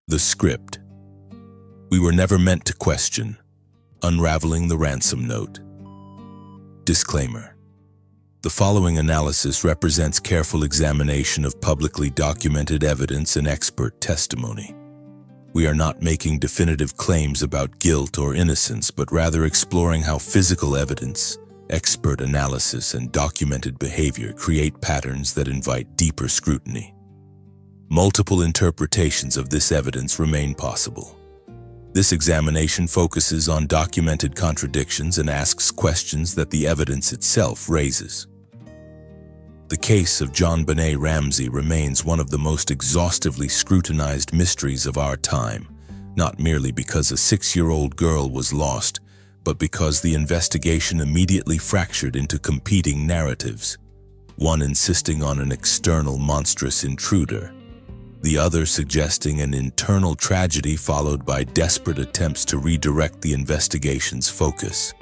The script. We were never meant to question. Unraveling the ransom note. Disclaimer. The following analysis represents careful examination of publicly documented evidence and expert testimony. We are not making definitive claims about guilt or innocence, but rather exploring how physical evidence, expert analysis, and documented behavior create patterns that invite deeper scrutiny. Multiple interpretations of this evidence remain possible. This examination focuses on documented contradictions and asks questions that the evidence itself raises. The case of JonBenét's Ramsey remains one of the most exhaustively scrutinized mysteries of our time, not merely because a 6-year-old girl was lost, but because the investigation immediately fractured into competing narratives, one insisting on an external monstrous intruder, the other suggesting an internal tragedy followed by desperate attempts to redirect the investigation's focus.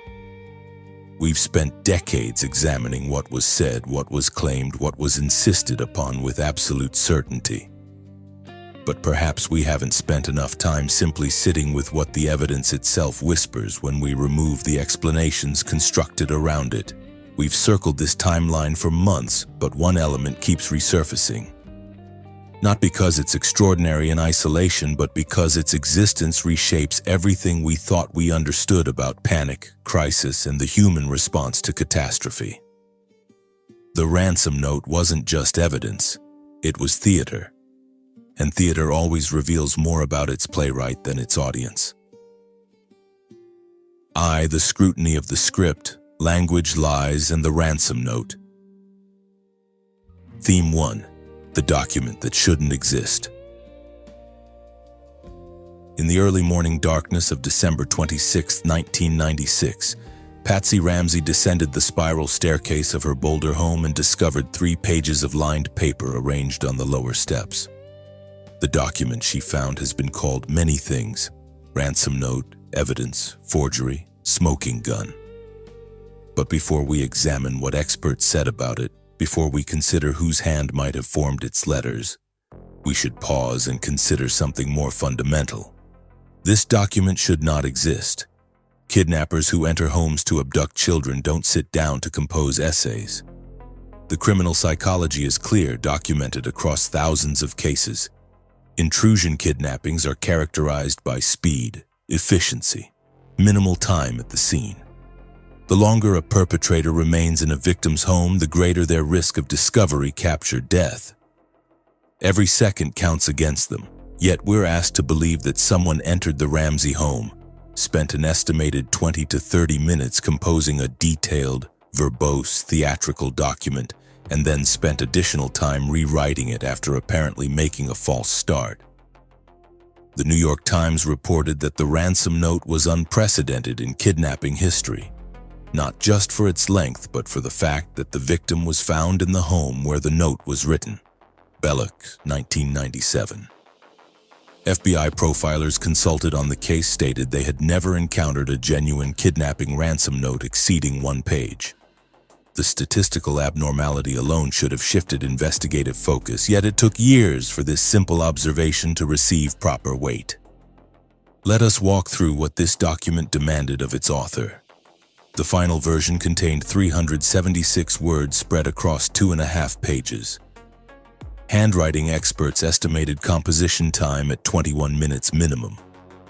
We've spent decades examining what was said, what was claimed, what was insisted upon with absolute certainty. But perhaps we haven't spent enough time simply sitting with what the evidence itself whispers when we remove the explanations constructed around it. We've circled this timeline for months, but one element keeps resurfacing. Not because it's extraordinary in isolation, but because its existence reshapes everything we thought we understood about panic, crisis, and the human response to catastrophe. The ransom note wasn't just evidence, it was theater. And theater always reveals more about its playwright than its audience. The scrutiny of the script, language, lies, and the ransom note. Theme 1. The document that shouldn't exist. In the early morning darkness of December 26, 1996, Patsy Ramsey descended the spiral staircase of her Boulder home and discovered 3 pages of lined paper arranged on the lower steps. The document she found has been called many things: ransom note, evidence, forgery, smoking gun. But before we examine what experts said about it, before we consider whose hand might have formed its letters, we should pause and consider something more fundamental. This document should not exist. Kidnappers who enter homes to abduct children don't sit down to compose essays. The criminal psychology is clear, documented across thousands of cases. Intrusion kidnappings are characterized by speed, efficiency, minimal time at the scene. The longer a perpetrator remains in a victim's home, the greater their risk of discovery, capture, death. Every second counts against them, yet we're asked to believe that someone entered the Ramsey home, spent an estimated 20 to 30 minutes composing a detailed, verbose, theatrical document, and then spent additional time rewriting it after apparently making a false start. The New York Times reported that the ransom note was unprecedented in kidnapping history, not just for its length, but for the fact that the victim was found in the home where the note was written. Belloc, 1997. FBI profilers consulted on the case stated they had never encountered a genuine kidnapping ransom note exceeding 1 page. The statistical abnormality alone should have shifted investigative focus, yet it took years for this simple observation to receive proper weight. Let us walk through what this document demanded of its author. The final version contained 376 words spread across 2.5 pages. Handwriting experts estimated composition time at 21 minutes minimum,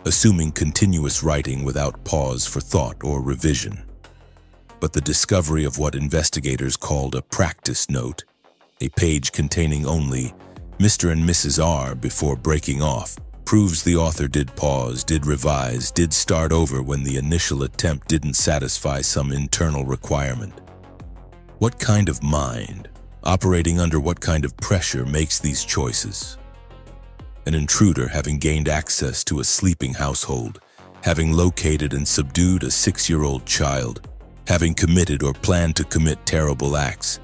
assuming continuous writing without pause for thought or revision. But the discovery of what investigators called a practice note, a page containing only Mr. and Mrs. R before breaking off, proves the author did pause, did revise, did start over when the initial attempt didn't satisfy some internal requirement. What kind of mind, operating under what kind of pressure, makes these choices? An intruder having gained access to a sleeping household, having located and subdued a 6-year-old child, having committed or planned to commit terrible acts,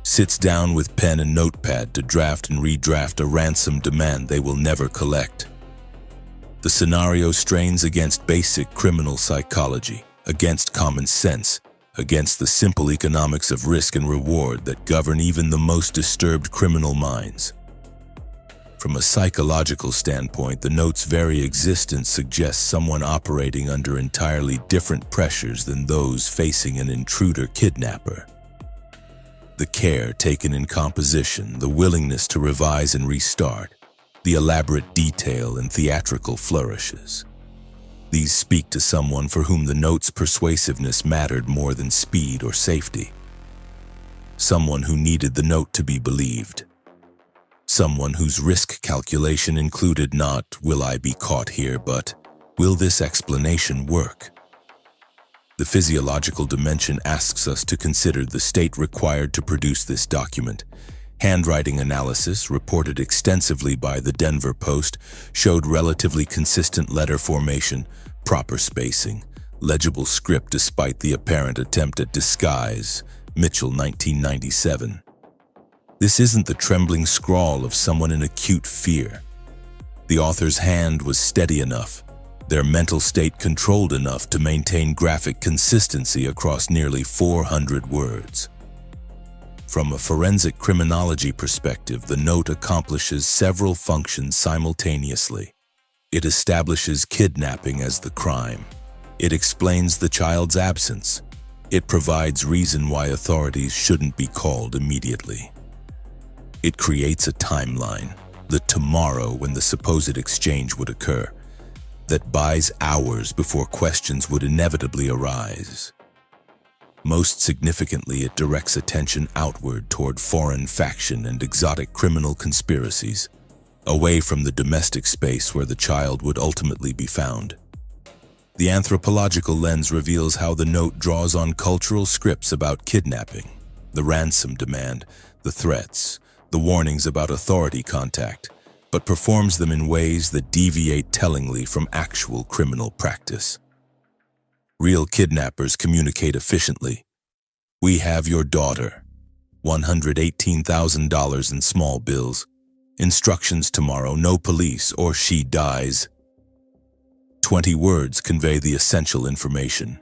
sits down with pen and notepad to draft and redraft a ransom demand they will never collect. The scenario strains against basic criminal psychology, against common sense, against the simple economics of risk and reward that govern even the most disturbed criminal minds. From a psychological standpoint, the note's very existence suggests someone operating under entirely different pressures than those facing an intruder kidnapper. The care taken in composition, the willingness to revise and restart, the elaborate detail and theatrical flourishes. These speak to someone for whom the note's persuasiveness mattered more than speed or safety. Someone who needed the note to be believed. Someone whose risk calculation included not, will I be caught here, but will this explanation work? The physiological dimension asks us to consider the state required to produce this document. Handwriting analysis, reported extensively by the Denver Post, showed relatively consistent letter formation, proper spacing, legible script despite the apparent attempt at disguise. Mitchell, 1997. This isn't the trembling scrawl of someone in acute fear. The author's hand was steady enough, their mental state controlled enough to maintain graphic consistency across nearly 400 words. From a forensic criminology perspective, the note accomplishes several functions simultaneously. It establishes kidnapping as the crime. It explains the child's absence. It provides reason why authorities shouldn't be called immediately. It creates a timeline, the tomorrow when the supposed exchange would occur, that buys hours before questions would inevitably arise. Most significantly, it directs attention outward toward foreign faction and exotic criminal conspiracies, away from the domestic space where the child would ultimately be found. The anthropological lens reveals how the note draws on cultural scripts about kidnapping, the ransom demand, the threats, the warnings about authority contact, but performs them in ways that deviate tellingly from actual criminal practice. Real kidnappers communicate efficiently. We have your daughter. $118,000 in small bills. Instructions tomorrow, no police or she dies. 20 words convey the essential information.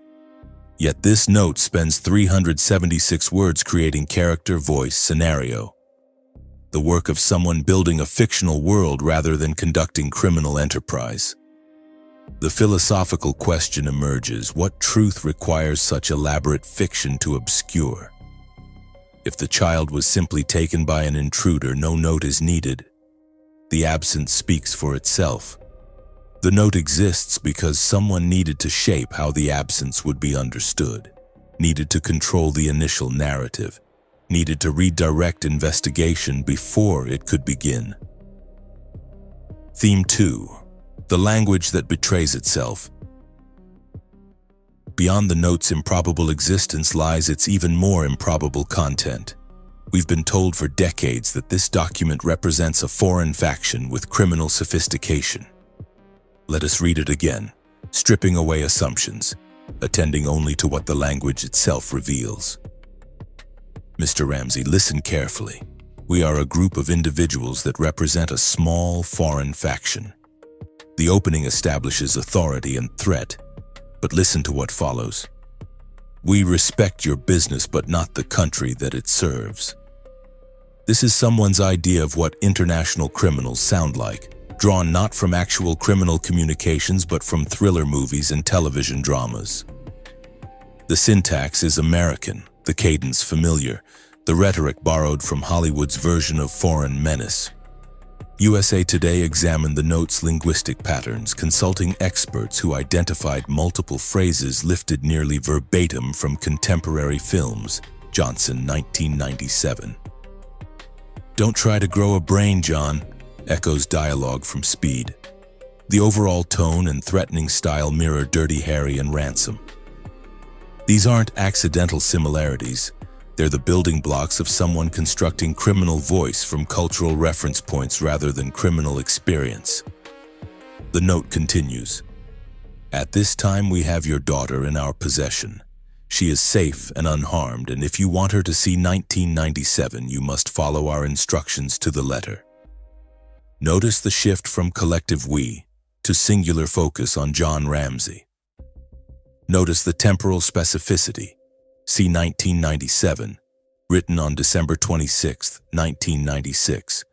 Yet this note spends 376 words creating character, voice, scenario. The work of someone building a fictional world rather than conducting criminal enterprise. The philosophical question emerges: what truth requires such elaborate fiction to obscure? If the child was simply taken by an intruder, no note is needed. The absence speaks for itself. The note exists because someone needed to shape how the absence would be understood, needed to control the initial narrative, needed to redirect investigation before it could begin. Theme 2. The language that betrays itself. Beyond the note's improbable existence lies its even more improbable content. We've been told for decades that this document represents a foreign faction with criminal sophistication. Let us read it again, stripping away assumptions, attending only to what the language itself reveals. Mr. Ramsey, listen carefully. We are a group of individuals that represent a small foreign faction. The opening establishes authority and threat, but listen to what follows. We respect your business but not the country that it serves. This is someone's idea of what international criminals sound like, drawn not from actual criminal communications but from thriller movies and television dramas. The syntax is American, the cadence familiar, the rhetoric borrowed from Hollywood's version of Foreign Menace. USA Today examined the note's linguistic patterns, consulting experts who identified multiple phrases lifted nearly verbatim from contemporary films. Johnson, 1997. Don't try to grow a brain, John, echoes dialogue from Speed. The overall tone and threatening style mirror Dirty Harry and Ransom. These aren't accidental similarities. They're the building blocks of someone constructing criminal voice from cultural reference points rather than criminal experience. The note continues. At this time we have your daughter in our possession. She is safe and unharmed, and if you want her to see 1997, you must follow our instructions to the letter. Notice the shift from collective we to singular focus on John Ramsey. Notice the temporal specificity. See 1997, written on December 26, 1996.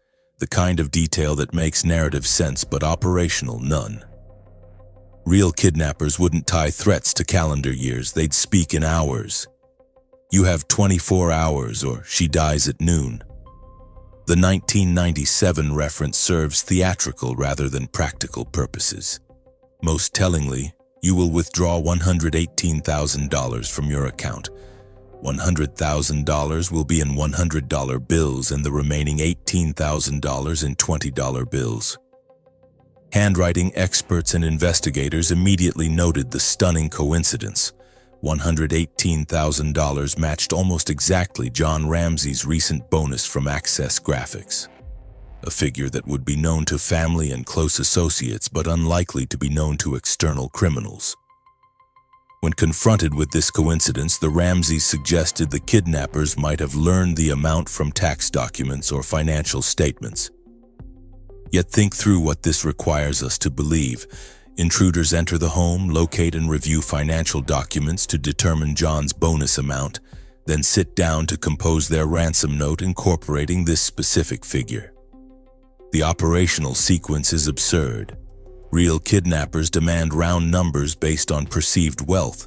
The kind of detail that makes narrative sense but operational none. Real kidnappers wouldn't tie threats to calendar years, they'd speak in hours. You have 24 hours or she dies at noon. The 1997 reference serves theatrical rather than practical purposes. Most tellingly, you will withdraw $118,000 from your account. $100,000 will be in $100 bills and the remaining $18,000 in $20 bills. Handwriting experts and investigators immediately noted the stunning coincidence. $118,000 matched almost exactly John Ramsey's recent bonus from Access Graphics, a figure that would be known to family and close associates but unlikely to be known to external criminals. When confronted with this coincidence, the Ramseys suggested the kidnappers might have learned the amount from tax documents or financial statements. Yet think through what this requires us to believe. Intruders enter the home, locate and review financial documents to determine John's bonus amount, then sit down to compose their ransom note incorporating this specific figure. The operational sequence is absurd. Real kidnappers demand round numbers based on perceived wealth.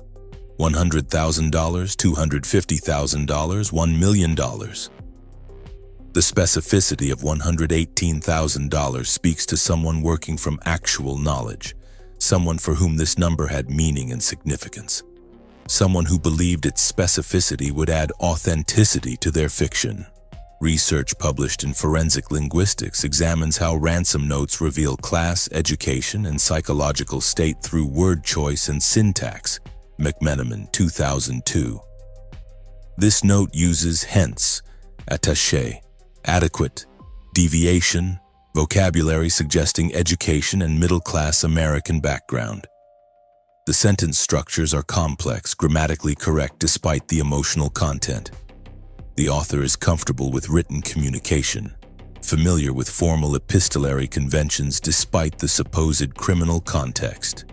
$100,000, $250,000, $1 million. The specificity of $118,000 speaks to someone working from actual knowledge, someone for whom this number had meaning and significance, someone who believed its specificity would add authenticity to their fiction. Research published in Forensic Linguistics examines how ransom notes reveal class, education, and psychological state through word choice and syntax. McMenamin, 2002. This note uses hence, attaché, adequate, deviation, vocabulary suggesting education and middle-class American background. The sentence structures are complex, grammatically correct despite the emotional content. The author is comfortable with written communication, familiar with formal epistolary conventions despite the supposed criminal context.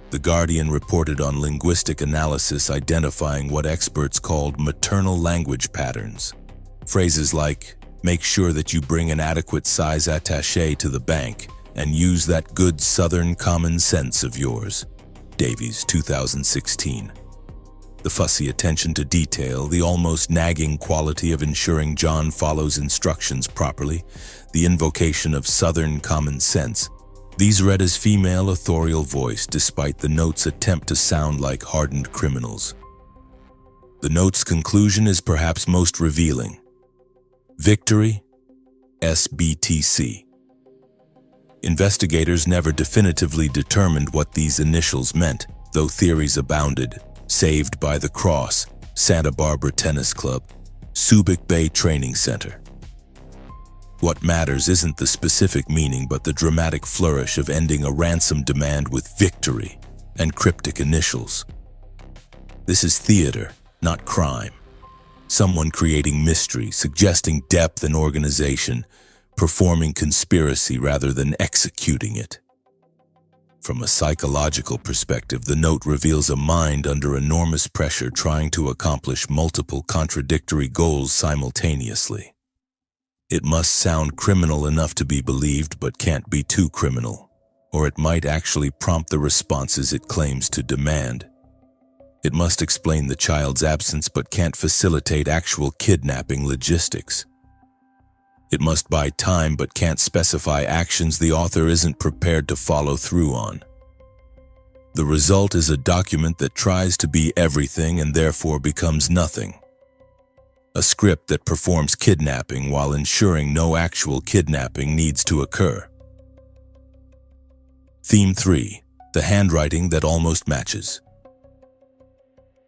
The Guardian reported on linguistic analysis identifying what experts called maternal language patterns. Phrases like, make sure that you bring an adequate size attaché to the bank and use that good Southern common sense of yours. Davies, 2016. The fussy attention to detail, the almost nagging quality of ensuring John follows instructions properly, the invocation of Southern common sense. These read as female authorial voice despite the note's attempt to sound like hardened criminals. The note's conclusion is perhaps most revealing. Victory, SBTC. Investigators never definitively determined what these initials meant, though theories abounded. Saved by the Cross, Santa Barbara Tennis Club, Subic Bay Training Center. What matters isn't the specific meaning but the dramatic flourish of ending a ransom demand with victory and cryptic initials. This is theater, not crime. Someone creating mystery, suggesting depth and organization, performing conspiracy rather than executing it. From a psychological perspective, the note reveals a mind under enormous pressure trying to accomplish multiple contradictory goals simultaneously. It must sound criminal enough to be believed but can't be too criminal, or it might actually prompt the responses it claims to demand. It must explain the child's absence but can't facilitate actual kidnapping logistics. It must buy time but can't specify actions the author isn't prepared to follow through on. The result is a document that tries to be everything and therefore becomes nothing. A script that performs kidnapping while ensuring no actual kidnapping needs to occur. Theme 3. The handwriting that almost matches.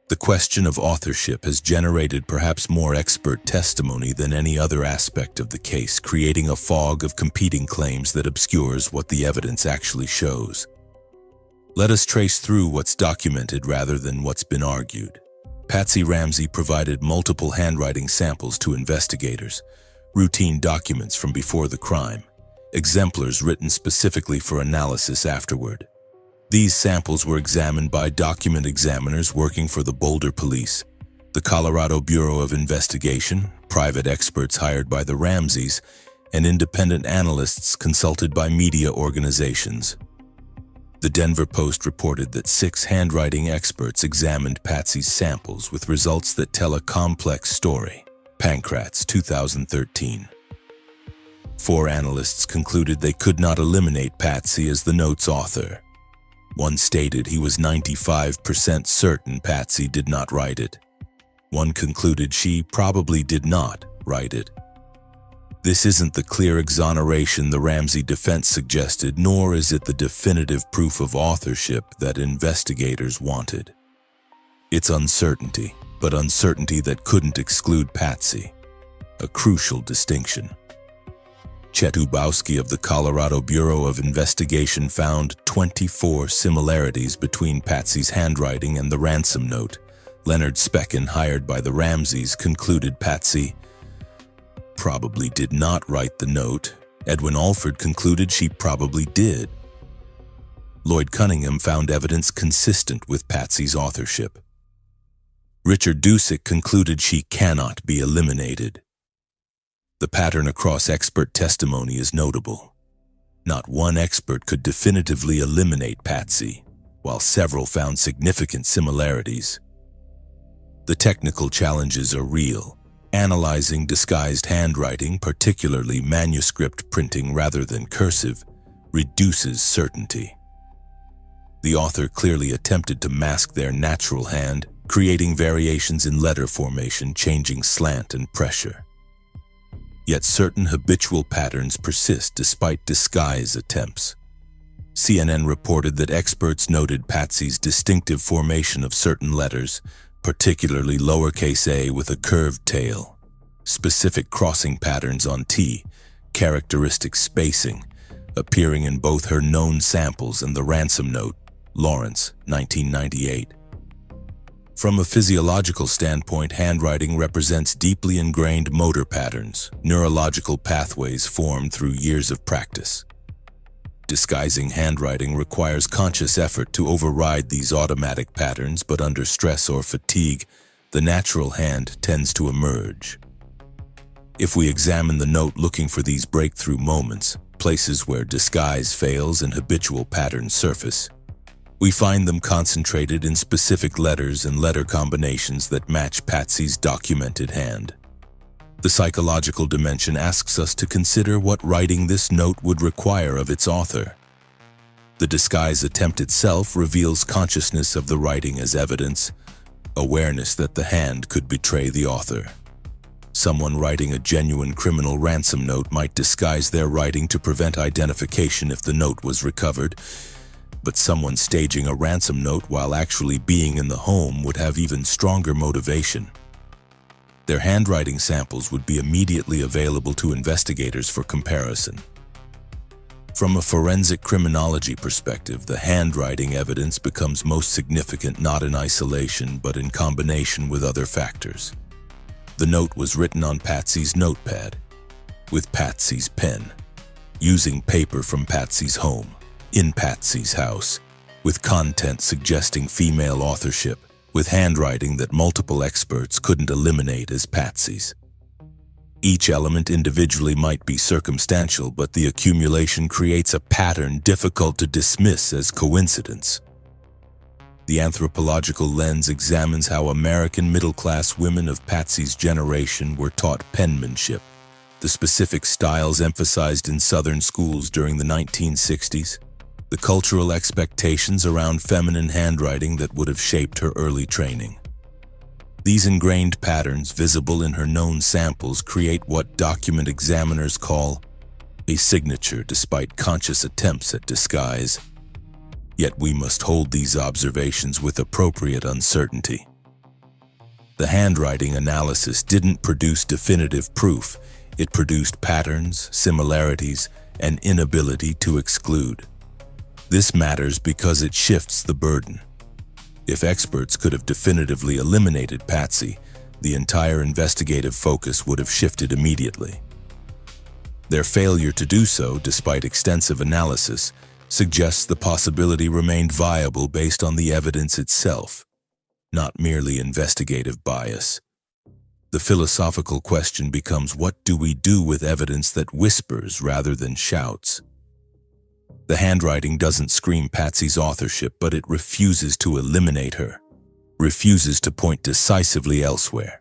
The question of authorship has generated perhaps more expert testimony than any other aspect of the case, creating a fog of competing claims that obscures what the evidence actually shows. Let us trace through what's documented rather than what's been argued. Patsy Ramsey provided multiple handwriting samples to investigators, routine documents from before the crime, exemplars written specifically for analysis afterward. These samples were examined by document examiners working for the Boulder Police, the Colorado Bureau of Investigation, private experts hired by the Ramseys, and independent analysts consulted by media organizations. The Denver Post reported that 6 handwriting experts examined Patsy's samples with results that tell a complex story. Pankratz, 2013. 4 analysts concluded they could not eliminate Patsy as the note's author. One stated he was 95% certain Patsy did not write it. One concluded she probably did not write it. This isn't the clear exoneration the Ramsey defense suggested, nor is it the definitive proof of authorship that investigators wanted. It's uncertainty, but uncertainty that couldn't exclude Patsy. A crucial distinction. Chet Ubowski of the Colorado Bureau of Investigation found 24 similarities between Patsy's handwriting and the ransom note. Leonard Specken, hired by the Ramseys, concluded Patsy probably did not write the note. Edwin Alford concluded she probably did. Lloyd Cunningham found evidence consistent with Patsy's authorship. Richard Dusick concluded she cannot be eliminated. The pattern across expert testimony is notable. Not one expert could definitively eliminate Patsy, while several found significant similarities. The technical challenges are real. Analyzing disguised handwriting, particularly manuscript printing rather than cursive, reduces certainty. The author clearly attempted to mask their natural hand, creating variations in letter formation, changing slant and pressure. Yet certain habitual patterns persist despite disguise attempts. CNN reported that experts noted Patsy's distinctive formation of certain letters, particularly lowercase a with a curved tail, specific crossing patterns on T, characteristic spacing, appearing in both her known samples and the ransom note. Lawrence, 1998. From a physiological standpoint, handwriting represents deeply ingrained motor patterns, neurological pathways formed through years of practice. Disguising handwriting requires conscious effort to override these automatic patterns, but under stress or fatigue, the natural hand tends to emerge. If we examine the note looking for these breakthrough moments, places where disguise fails and habitual patterns surface, we find them concentrated in specific letters and letter combinations that match Patsy's documented hand. The psychological dimension asks us to consider what writing this note would require of its author. The disguise attempt itself reveals consciousness of the writing as evidence, awareness that the hand could betray the author. Someone writing a genuine criminal ransom note might disguise their writing to prevent identification if the note was recovered, but someone staging a ransom note while actually being in the home would have even stronger motivation. Their handwriting samples would be immediately available to investigators for comparison. From a forensic criminology perspective, the handwriting evidence becomes most significant not in isolation but in combination with other factors. The note was written on Patsy's notepad, with Patsy's pen, using paper from Patsy's home, in Patsy's house, with content suggesting female authorship, with handwriting that multiple experts couldn't eliminate as Patsy's. Each element individually might be circumstantial, but the accumulation creates a pattern difficult to dismiss as coincidence. The anthropological lens examines how American middle-class women of Patsy's generation were taught penmanship, the specific styles emphasized in Southern schools during the 1960s, the cultural expectations around feminine handwriting that would have shaped her early training. These ingrained patterns, visible in her known samples, create what document examiners call a signature despite conscious attempts at disguise. Yet we must hold these observations with appropriate uncertainty. The handwriting analysis didn't produce definitive proof. It produced patterns, similarities, and inability to exclude. This matters because it shifts the burden. If experts could have definitively eliminated Patsy, the entire investigative focus would have shifted immediately. Their failure to do so, despite extensive analysis, suggests the possibility remained viable based on the evidence itself, not merely investigative bias. The philosophical question becomes, what do we do with evidence that whispers rather than shouts? The handwriting doesn't scream Patsy's authorship, but it refuses to eliminate her, refuses to point decisively elsewhere.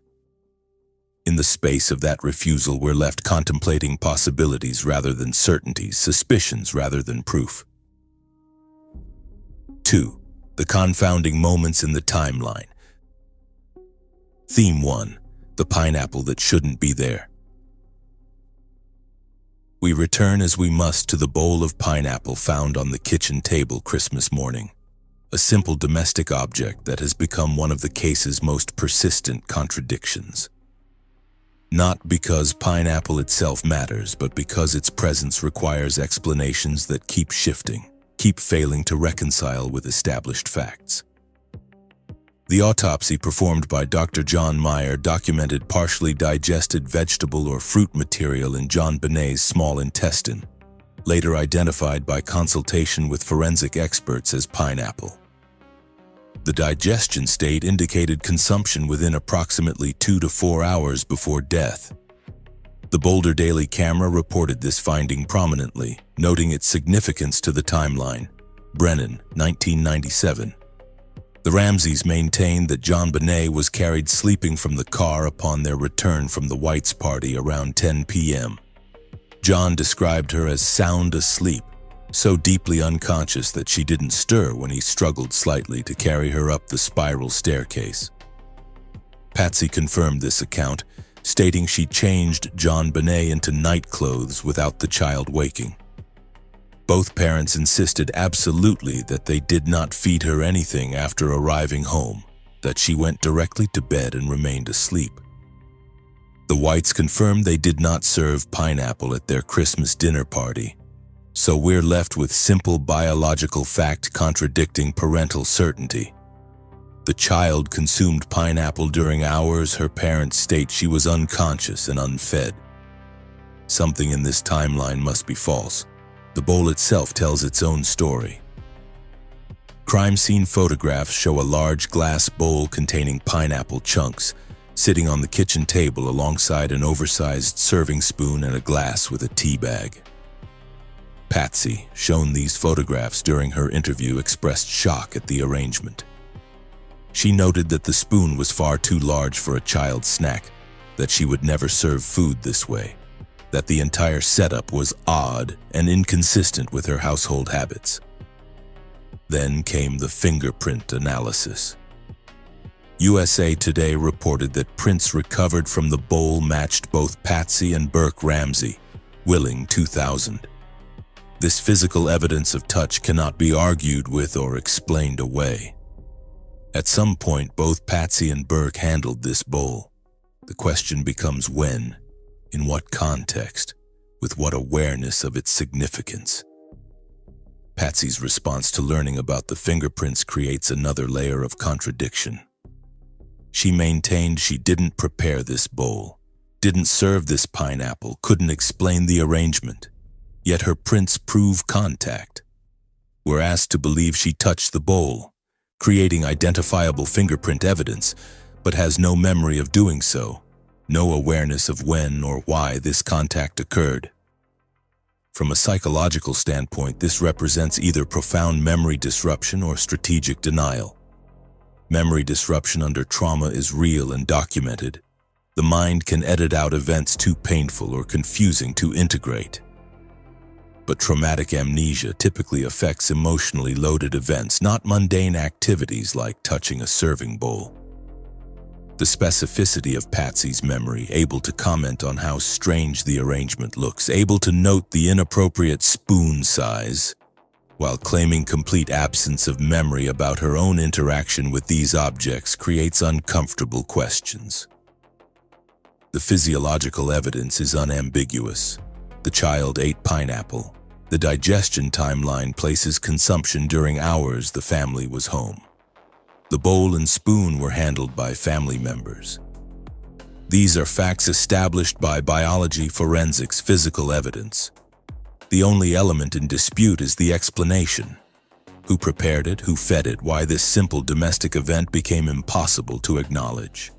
In the space of that refusal, we're left contemplating possibilities rather than certainties, suspicions rather than proof. 2. The confounding moments in the timeline. Theme 1. The pineapple that shouldn't be there. We return as we must to the bowl of pineapple found on the kitchen table Christmas morning, a simple domestic object that has become one of the case's most persistent contradictions. Not because pineapple itself matters, but because its presence requires explanations that keep shifting, keep failing to reconcile with established facts. The autopsy performed by Dr. John Meyer documented partially digested vegetable or fruit material in JonBenét's small intestine, later identified by consultation with forensic experts as pineapple. The digestion state indicated consumption within approximately 2 to 4 hours before death. The Boulder Daily Camera reported this finding prominently, noting its significance to the timeline. Brennan, 1997. The Ramseys maintained that JonBenet was carried sleeping from the car upon their return from the Whites party around 10 p.m. John described her as sound asleep, so deeply unconscious that she didn't stir when he struggled slightly to carry her up the spiral staircase. Patsy confirmed this account, stating she changed JonBenet into night clothes without the child waking. Both parents insisted absolutely that they did not feed her anything after arriving home, that she went directly to bed and remained asleep. The Whites confirmed they did not serve pineapple at their Christmas dinner party, so we're left with simple biological fact contradicting parental certainty. The child consumed pineapple during hours her parents state she was unconscious and unfed. Something in this timeline must be false. The bowl itself tells its own story. Crime scene photographs show a large glass bowl containing pineapple chunks, sitting on the kitchen table alongside an oversized serving spoon and a glass with a tea bag. Patsy, shown these photographs during her interview, expressed shock at the arrangement. She noted that the spoon was far too large for a child's snack, that she would never serve food this way, that the entire setup was odd and inconsistent with her household habits. Then came the fingerprint analysis. USA Today reported that prints recovered from the bowl matched both Patsy and Burke Ramsey, Willing 2000. This physical evidence of touch cannot be argued with or explained away. At some point, both Patsy and Burke handled this bowl. The question becomes when. In what context? With what awareness of its significance? Patsy's response to learning about the fingerprints creates another layer of contradiction. She maintained she didn't prepare this bowl, didn't serve this pineapple, couldn't explain the arrangement. Yet her prints prove contact. We're asked to believe she touched the bowl, creating identifiable fingerprint evidence, but has no memory of doing so. No awareness of when or why this contact occurred. From a psychological standpoint, this represents either profound memory disruption or strategic denial. Memory disruption under trauma is real and documented. The mind can edit out events too painful or confusing to integrate. But traumatic amnesia typically affects emotionally loaded events, not mundane activities like touching a serving bowl. The specificity of Patsy's memory, able to comment on how strange the arrangement looks, able to note the inappropriate spoon size, while claiming complete absence of memory about her own interaction with these objects, creates uncomfortable questions. The physiological evidence is unambiguous. The child ate pineapple. The digestion timeline places consumption during hours the family was home. The bowl and spoon were handled by family members. These are facts established by biology, forensics, physical evidence. The only element in dispute is the explanation. Who prepared it, who fed it, why this simple domestic event became impossible to acknowledge.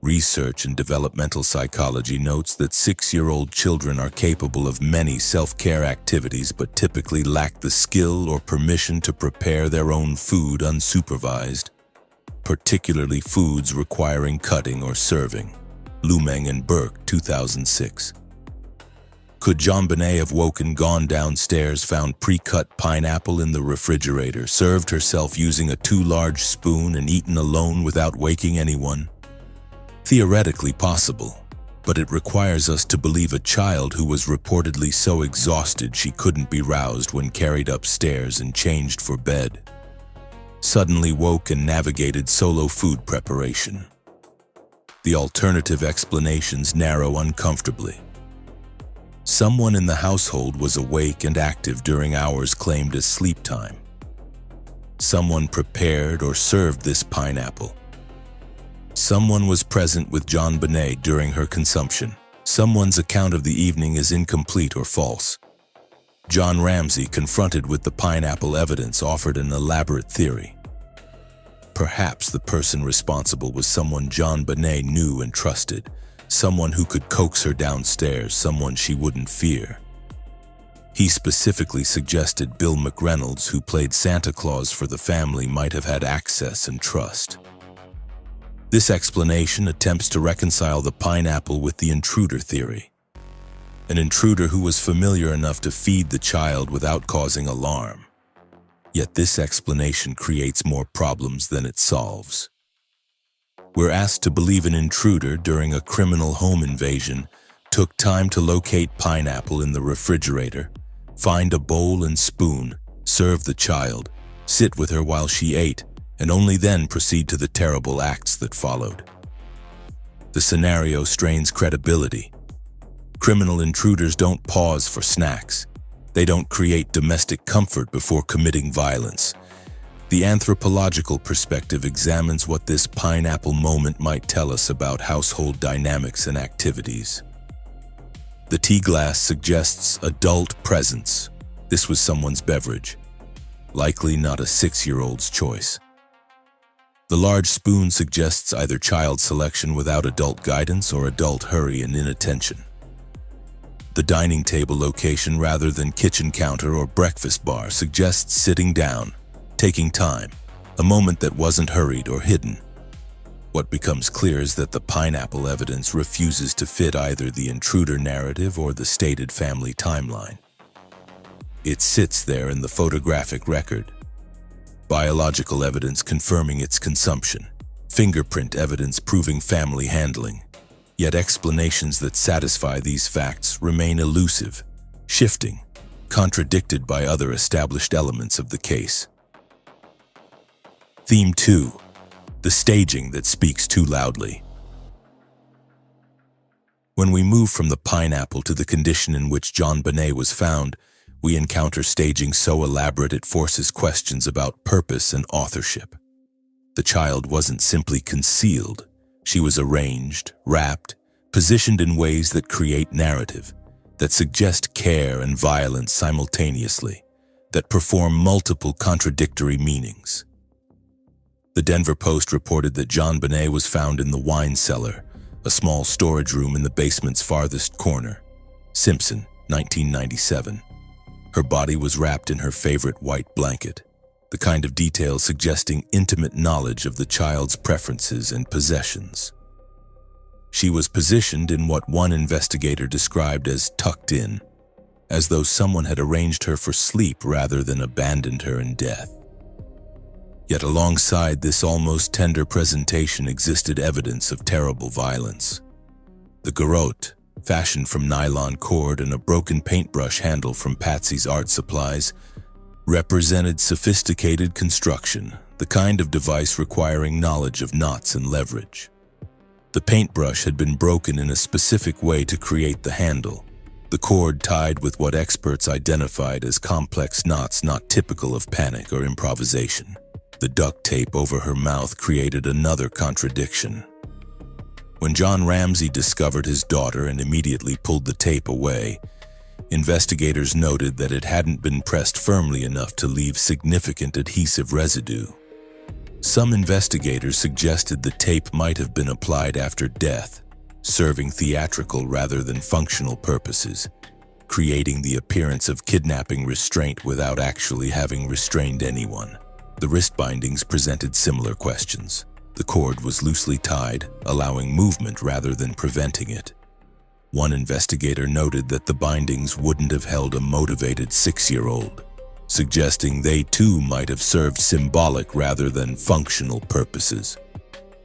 Research in developmental psychology notes that 6-year-old children are capable of many self-care activities but typically lack the skill or permission to prepare their own food unsupervised, particularly foods requiring cutting or serving. Lumeng and Burke, 2006. Could JonBené have woken, gone downstairs, found pre-cut pineapple in the refrigerator, served herself using a too large spoon, and eaten alone without waking anyone? Theoretically possible, but it requires us to believe a child who was reportedly so exhausted she couldn't be roused when carried upstairs and changed for bed, suddenly woke and navigated solo food preparation. The alternative explanations narrow uncomfortably. Someone in the household was awake and active during hours claimed as sleep time. Someone prepared or served this pineapple. Someone was present with JonBené during her consumption. Someone's account of the evening is incomplete or false. John Ramsey, confronted with the pineapple evidence, offered an elaborate theory. Perhaps the person responsible was someone JonBené knew and trusted, someone who could coax her downstairs, someone she wouldn't fear. He specifically suggested Bill McReynolds, who played Santa Claus for the family, might have had access and trust. This explanation attempts to reconcile the pineapple with the intruder theory. An intruder who was familiar enough to feed the child without causing alarm. Yet this explanation creates more problems than it solves. We're asked to believe an intruder during a criminal home invasion took time to locate pineapple in the refrigerator, find a bowl and spoon, serve the child, sit with her while she ate, and only then proceed to the terrible acts that followed. The scenario strains credibility. Criminal intruders don't pause for snacks. They don't create domestic comfort before committing violence. The anthropological perspective examines what this pineapple moment might tell us about household dynamics and activities. The tea glass suggests adult presence. This was someone's beverage, likely not a 6-year-old's choice. The large spoon suggests either child selection without adult guidance or adult hurry and inattention. The dining table location rather than kitchen counter or breakfast bar suggests sitting down, taking time, a moment that wasn't hurried or hidden. What becomes clear is that the pineapple evidence refuses to fit either the intruder narrative or the stated family timeline. It sits there in the photographic record. Biological evidence confirming its consumption, fingerprint evidence proving family handling. Yet explanations that satisfy these facts remain elusive, shifting, contradicted by other established elements of the case. Theme 2. The staging that speaks too loudly. When we move from the pineapple to the condition in which JonBené was found, we encounter staging so elaborate it forces questions about purpose and authorship. The child wasn't simply concealed. She was arranged, wrapped, positioned in ways that create narrative, that suggest care and violence simultaneously, that perform multiple contradictory meanings. The Denver Post reported that JonBené was found in the wine cellar, a small storage room in the basement's farthest corner. Simpson, 1997. Her body was wrapped in her favorite white blanket, the kind of detail suggesting intimate knowledge of the child's preferences and possessions. She was positioned in what one investigator described as tucked in, as though someone had arranged her for sleep rather than abandoned her in death. Yet alongside this almost tender presentation existed evidence of terrible violence. The garrote, fashioned from nylon cord and a broken paintbrush handle from Patsy's art supplies, represented sophisticated construction, the kind of device requiring knowledge of knots and leverage. The paintbrush had been broken in a specific way to create the handle, the cord tied with what experts identified as complex knots not typical of panic or improvisation. The duct tape over her mouth created another contradiction. When John Ramsey discovered his daughter and immediately pulled the tape away, investigators noted that it hadn't been pressed firmly enough to leave significant adhesive residue. Some investigators suggested the tape might have been applied after death, serving theatrical rather than functional purposes, creating the appearance of kidnapping restraint without actually having restrained anyone. The wrist bindings presented similar questions. The cord was loosely tied, allowing movement rather than preventing it. One investigator noted that the bindings wouldn't have held a motivated 6-year-old, suggesting they too might have served symbolic rather than functional purposes.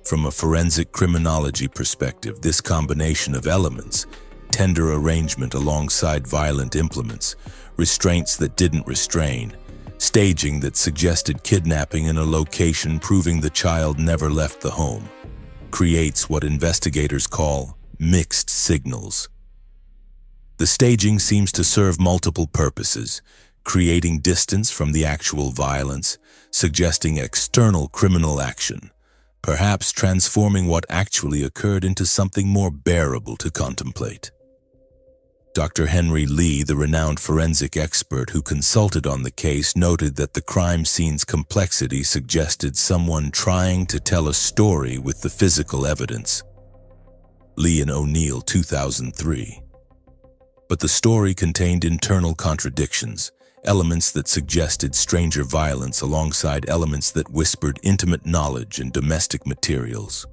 From a forensic criminology perspective, this combination of elements, tender arrangement alongside violent implements, restraints that didn't restrain, staging that suggested kidnapping in a location proving the child never left the home, creates what investigators call mixed signals. The staging seems to serve multiple purposes, creating distance from the actual violence, suggesting external criminal action, perhaps transforming what actually occurred into something more bearable to contemplate. Dr. Henry Lee, the renowned forensic expert who consulted on the case, noted that the crime scene's complexity suggested someone trying to tell a story with the physical evidence. Lee and O'Neill, 2003. But the story contained internal contradictions, elements that suggested stranger violence alongside elements that whispered intimate knowledge and domestic materials.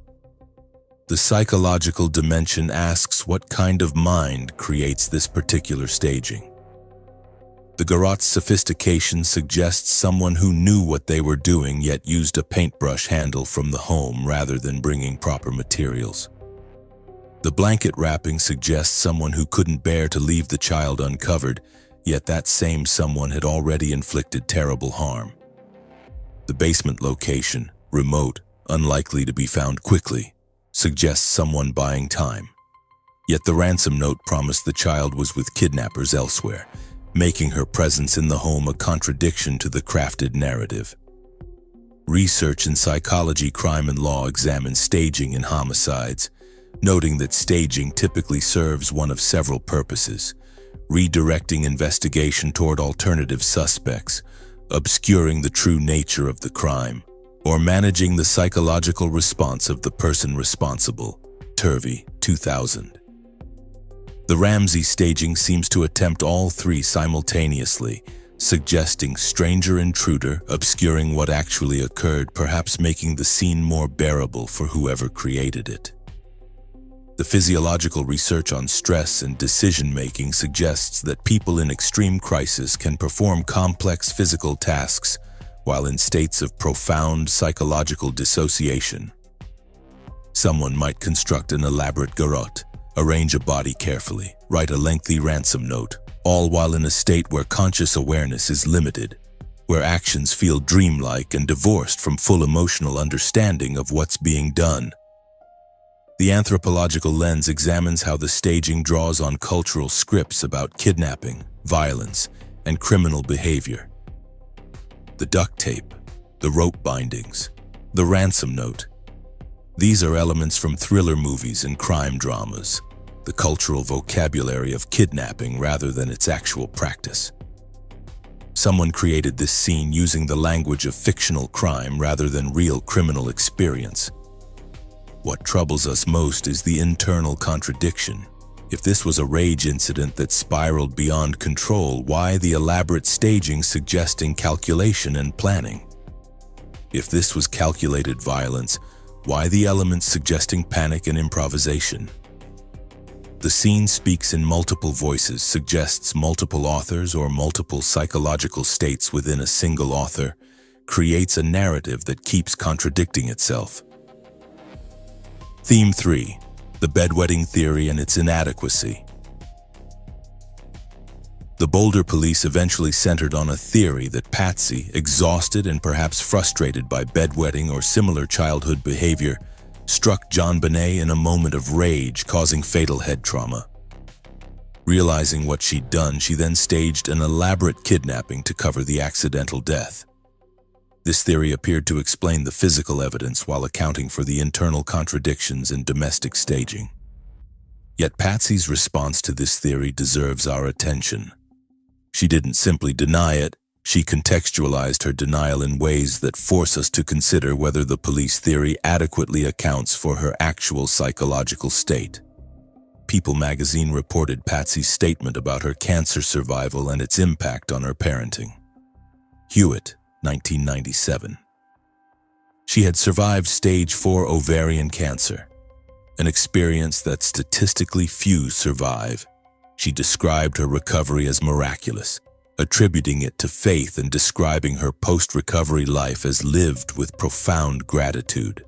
The psychological dimension asks what kind of mind creates this particular staging. The garrote's sophistication suggests someone who knew what they were doing yet used a paintbrush handle from the home rather than bringing proper materials. The blanket wrapping suggests someone who couldn't bear to leave the child uncovered, yet that same someone had already inflicted terrible harm. The basement location, remote, unlikely to be found quickly, suggests someone buying time. Yet the ransom note promised the child was with kidnappers elsewhere, making her presence in the home a contradiction to the crafted narrative. Research in psychology, crime, and law examines staging in homicides, noting that staging typically serves one of several purposes: redirecting investigation toward alternative suspects, obscuring the true nature of the crime, or managing the psychological response of the person responsible. Turvey, 2000. The Ramsey staging seems to attempt all three simultaneously, suggesting stranger intruder, obscuring what actually occurred, perhaps making the scene more bearable for whoever created it. The physiological research on stress and decision-making suggests that people in extreme crisis can perform complex physical tasks while in states of profound psychological dissociation. Someone might construct an elaborate garrote, arrange a body carefully, write a lengthy ransom note, all while in a state where conscious awareness is limited, where actions feel dreamlike and divorced from full emotional understanding of what's being done. The anthropological lens examines how the staging draws on cultural scripts about kidnapping, violence, and criminal behavior. The duct tape, the rope bindings, the ransom note. These are elements from thriller movies and crime dramas, the cultural vocabulary of kidnapping rather than its actual practice. Someone created this scene using the language of fictional crime rather than real criminal experience. What troubles us most is the internal contradiction. If this was a rage incident that spiraled beyond control, why the elaborate staging suggesting calculation and planning? If this was calculated violence, why the elements suggesting panic and improvisation? The scene speaks in multiple voices, suggests multiple authors or multiple psychological states within a single author, creates a narrative that keeps contradicting itself. Theme 3. The bedwetting theory and its inadequacy. The Boulder police eventually centered on a theory that Patsy, exhausted and perhaps frustrated by bedwetting or similar childhood behavior, struck JonBenét's in a moment of rage, causing fatal head trauma. Realizing what she'd done, she then staged an elaborate kidnapping to cover the accidental death. This theory appeared to explain the physical evidence while accounting for the internal contradictions in domestic staging. Yet Patsy's response to this theory deserves our attention. She didn't simply deny it, She contextualized her denial in ways that force us to consider whether the police theory adequately accounts for her actual psychological state. People magazine reported Patsy's statement about her cancer survival and its impact on her parenting. Hewitt, 1997. She had survived stage 4 ovarian cancer, an experience that statistically few survive. She described her recovery as miraculous, attributing it to faith and describing her post-recovery life as lived with profound gratitude.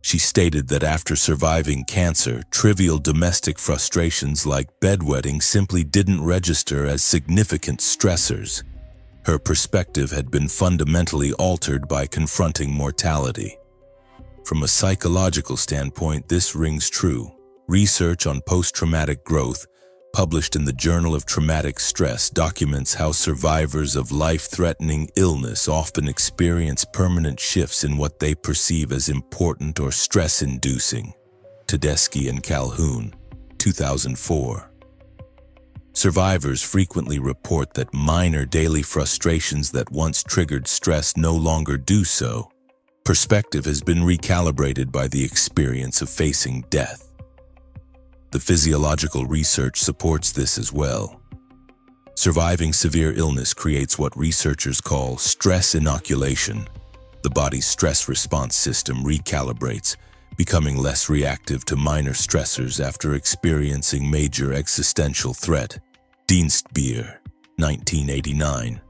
She stated that after surviving cancer, trivial domestic frustrations like bedwetting simply didn't register as significant stressors. Her perspective had been fundamentally altered by confronting mortality. From a psychological standpoint, this rings true. Research on post-traumatic growth, published in the Journal of Traumatic Stress, documents how survivors of life-threatening illness often experience permanent shifts in what they perceive as important or stress-inducing. Tedeschi and Calhoun, 2004. Survivors frequently report that minor daily frustrations that once triggered stress no longer do so. Perspective has been recalibrated by the experience of facing death. The physiological research supports this as well. Surviving severe illness creates what researchers call stress inoculation. The body's stress response system recalibrates, becoming less reactive to minor stressors after experiencing major existential threat. Dienstbier, 1989.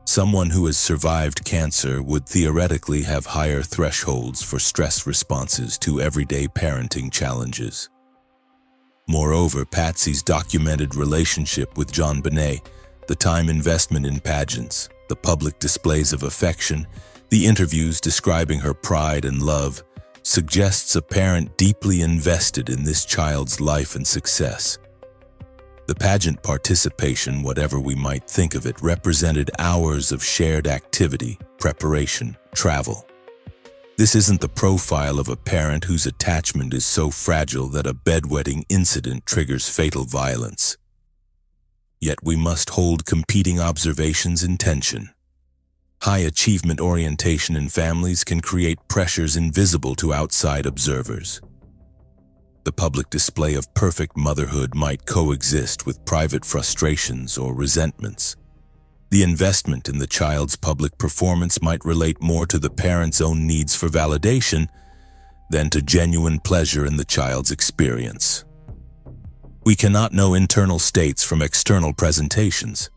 Someone who has survived cancer would theoretically have higher thresholds for stress responses to everyday parenting challenges. Moreover, Patsy's documented relationship with JonBenét's, the time investment in pageants, the public displays of affection, the interviews describing her pride and love, suggests a parent deeply invested in this child's life and success. The pageant participation, whatever we might think of it, represented hours of shared activity, preparation, travel. This isn't the profile of a parent whose attachment is so fragile that a bedwetting incident triggers fatal violence. Yet we must hold competing observations in tension. High achievement orientation in families can create pressures invisible to outside observers. The public display of perfect motherhood might coexist with private frustrations or resentments. The investment in the child's public performance might relate more to the parent's own needs for validation than to genuine pleasure in the child's experience. We cannot know internal states from external presentations.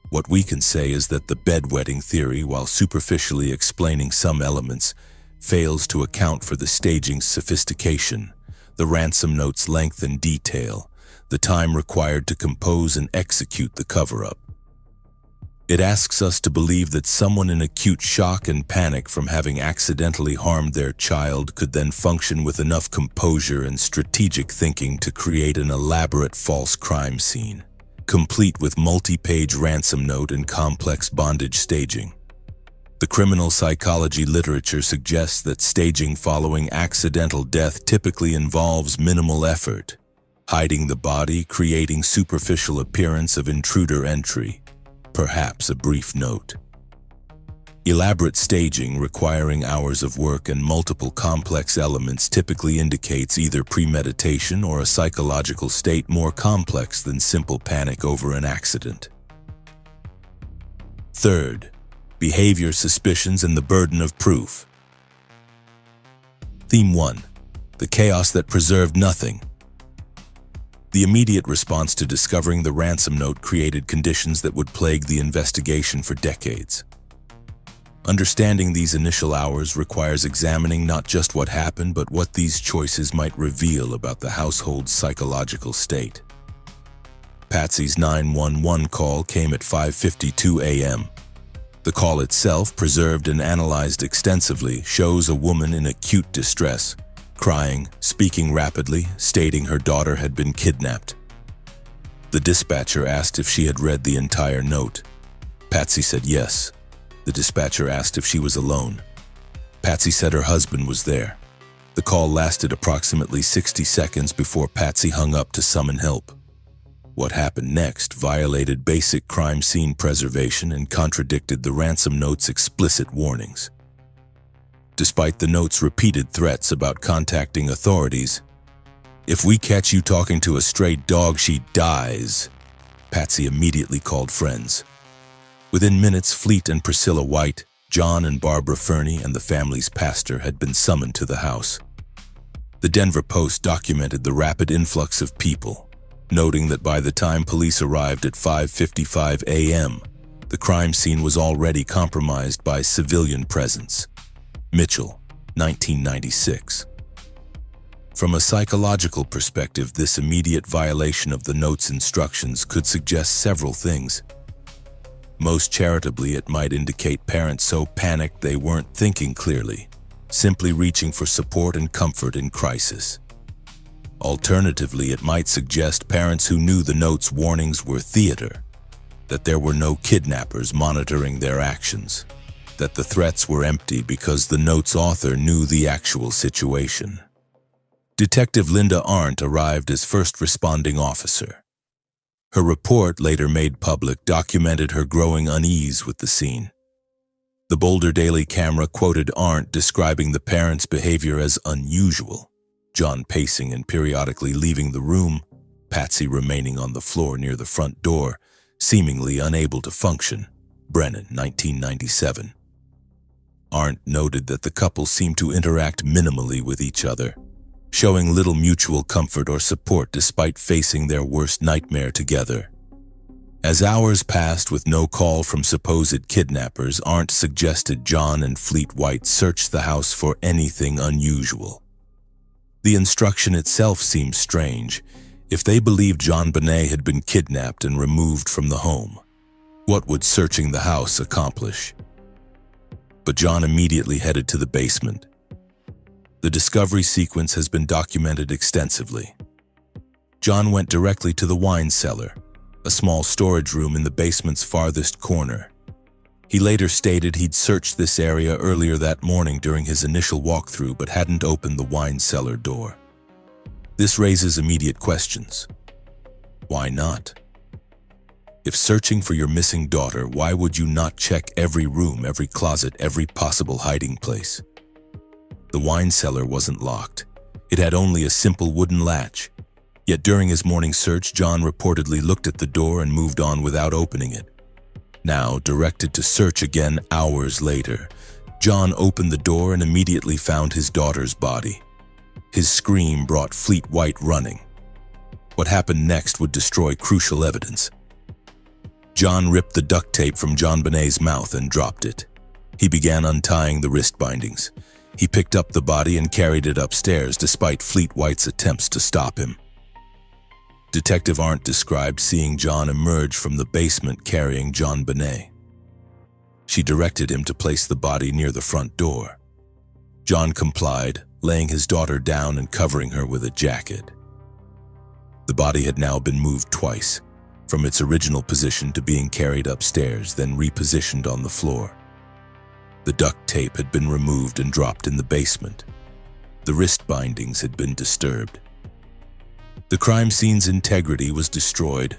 What we can say is that the bedwetting theory, while superficially explaining some elements, fails to account for the staging's sophistication, the ransom note's length and detail, the time required to compose and execute the cover-up. It asks us to believe that someone in acute shock and panic from having accidentally harmed their child could then function with enough composure and strategic thinking to create an elaborate false crime scene, complete with multi-page ransom note and complex bondage staging. The criminal psychology literature suggests that staging following accidental death typically involves minimal effort, hiding the body, creating superficial appearance of intruder entry, perhaps a brief note. Elaborate staging requiring hours of work and multiple complex elements typically indicates either premeditation or a psychological state more complex than simple panic over an accident. Third, behavior suspicions and the burden of proof. Theme 1. The chaos that preserved nothing. The immediate response to discovering the ransom note created conditions that would plague the investigation for decades. Understanding these initial hours requires examining not just what happened, but what these choices might reveal about the household's psychological state. Patsy's 911 call came at 5:52 a.m. The call itself, preserved and analyzed extensively, shows a woman in acute distress, crying, speaking rapidly, stating her daughter had been kidnapped. The dispatcher asked if she had read the entire note. Patsy said yes. The dispatcher asked if she was alone. Patsy said her husband was there. The call lasted approximately 60 seconds before Patsy hung up to summon help. What happened next violated basic crime scene preservation and contradicted the ransom note's explicit warnings. Despite the note's repeated threats about contacting authorities, "If we catch you talking to a stray dog, she dies," Patsy immediately called friends. Within minutes, Fleet and Priscilla White, John and Barbara Fernie, and the family's pastor had been summoned to the house. The Denver Post documented the rapid influx of people, noting that by the time police arrived at 5:55 a.m., the crime scene was already compromised by civilian presence. Mitchell, 1996. From a psychological perspective, this immediate violation of the note's instructions could suggest several things. Most charitably, it might indicate parents so panicked they weren't thinking clearly, simply reaching for support and comfort in crisis. Alternatively, it might suggest parents who knew the note's warnings were theater, that there were no kidnappers monitoring their actions, that the threats were empty because the note's author knew the actual situation. Detective Linda Arndt arrived as first responding officer. Her report, later made public, documented her growing unease with the scene. The Boulder Daily Camera quoted Arndt describing the parents' behavior as unusual, John pacing and periodically leaving the room, Patsy remaining on the floor near the front door, seemingly unable to function. Brennan, 1997. Arndt noted that the couple seemed to interact minimally with each other, showing little mutual comfort or support despite facing their worst nightmare together. As hours passed with no call from supposed kidnappers, Arndt suggested John and Fleet White search the house for anything unusual. The instruction itself seemed strange. If they believed JonBené had been kidnapped and removed from the home, what would searching the house accomplish? But John immediately headed to the basement. The discovery sequence has been documented extensively. John went directly to the wine cellar, a small storage room in the basement's farthest corner. He later stated he'd searched this area earlier that morning during his initial walkthrough but hadn't opened the wine cellar door. This raises immediate questions. Why not? If searching for your missing daughter, why would you not check every room, every closet, every possible hiding place? The wine cellar wasn't locked. It had only a simple wooden latch. Yet during his morning search, John reportedly looked at the door and moved on without opening it. Now, directed to search again hours later, John opened the door and immediately found his daughter's body. His scream brought Fleet White running. What happened next would destroy crucial evidence. John ripped the duct tape from JonBenét's mouth and dropped it. He began untying the wrist bindings. He picked up the body and carried it upstairs despite Fleet White's attempts to stop him. Detective Arndt described seeing John emerge from the basement carrying JonBené. She directed him to place the body near the front door. John complied, laying his daughter down and covering her with a jacket. The body had now been moved twice, from its original position to being carried upstairs, then repositioned on the floor. The duct tape had been removed and dropped in the basement. The wrist bindings had been disturbed. The crime scene's integrity was destroyed.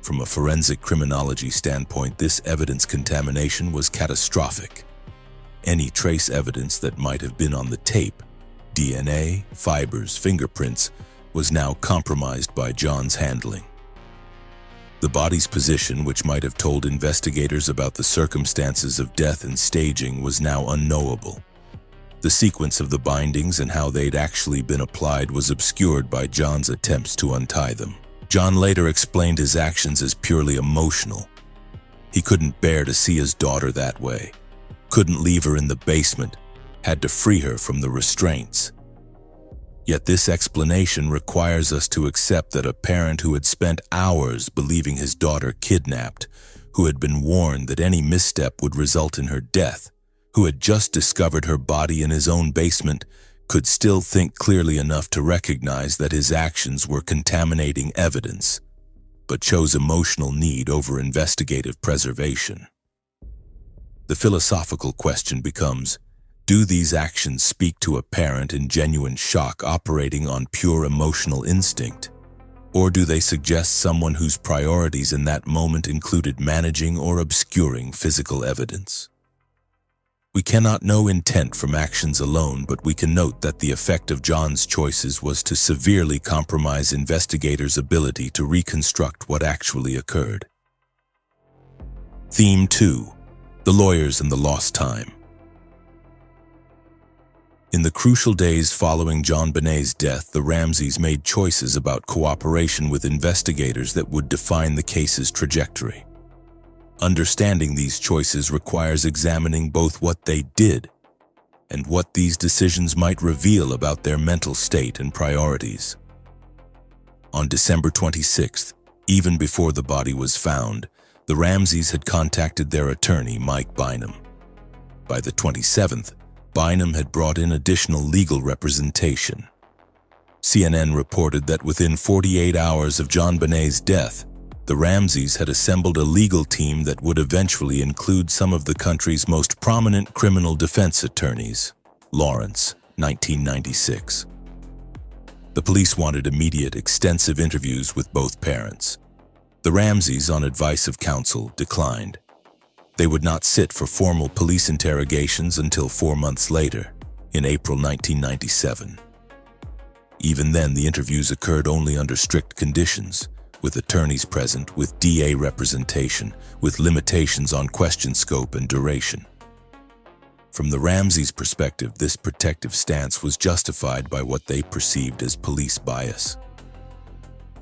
From a forensic criminology standpoint, this evidence contamination was catastrophic. Any trace evidence that might have been on the tape, DNA, fibers, fingerprints, was now compromised by John's handling. The body's position, which might have told investigators about the circumstances of death and staging, was now unknowable. The sequence of the bindings and how they'd actually been applied was obscured by John's attempts to untie them. John later explained his actions as purely emotional. He couldn't bear to see his daughter that way, couldn't leave her in the basement, had to free her from the restraints. Yet this explanation requires us to accept that a parent who had spent hours believing his daughter kidnapped, who had been warned that any misstep would result in her death, who had just discovered her body in his own basement, could still think clearly enough to recognize that his actions were contaminating evidence, but chose emotional need over investigative preservation. The philosophical question becomes, do these actions speak to a parent in genuine shock operating on pure emotional instinct? Or do they suggest someone whose priorities in that moment included managing or obscuring physical evidence? We cannot know intent from actions alone, but we can note that the effect of John's choices was to severely compromise investigators' ability to reconstruct what actually occurred. Theme 2: The Lawyers and the Lost Time. In the crucial days following JonBenét's death, the Ramseys made choices about cooperation with investigators that would define the case's trajectory. Understanding these choices requires examining both what they did and what these decisions might reveal about their mental state and priorities. On December 26th, even before the body was found, the Ramseys had contacted their attorney, Mike Bynum. By the 27th, Bynum had brought in additional legal representation. CNN reported that within 48 hours of JonBenét's death, the Ramseys had assembled a legal team that would eventually include some of the country's most prominent criminal defense attorneys. Lawrence, 1996. The police wanted immediate, extensive interviews with both parents. The Ramseys, on advice of counsel, declined. They would not sit for formal police interrogations until 4 months later, in April 1997. Even then, the interviews occurred only under strict conditions, with attorneys present, with DA representation, with limitations on question scope and duration. From the Ramseys' perspective, this protective stance was justified by what they perceived as police bias.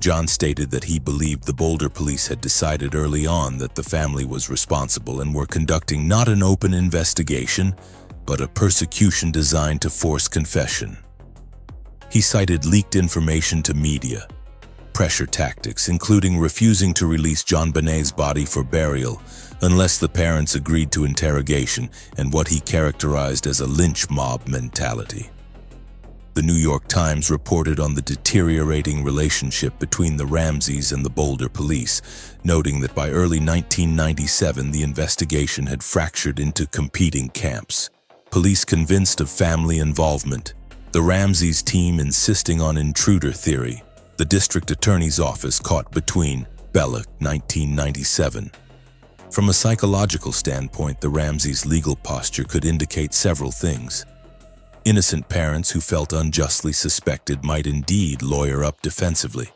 John stated that he believed the Boulder police had decided early on that the family was responsible and were conducting not an open investigation, but a persecution designed to force confession. He cited leaked information to media, pressure tactics, including refusing to release JonBenét's body for burial unless the parents agreed to interrogation, and what he characterized as a lynch mob mentality. The New York Times reported on the deteriorating relationship between the Ramseys and the Boulder police, noting that by early 1997 the investigation had fractured into competing camps. Police convinced of family involvement, the Ramseys team insisting on intruder theory, the district attorney's office caught between. Belloc, 1997. From a psychological standpoint, the Ramseys' legal posture could indicate several things. Innocent parents who felt unjustly suspected might indeed lawyer up defensively,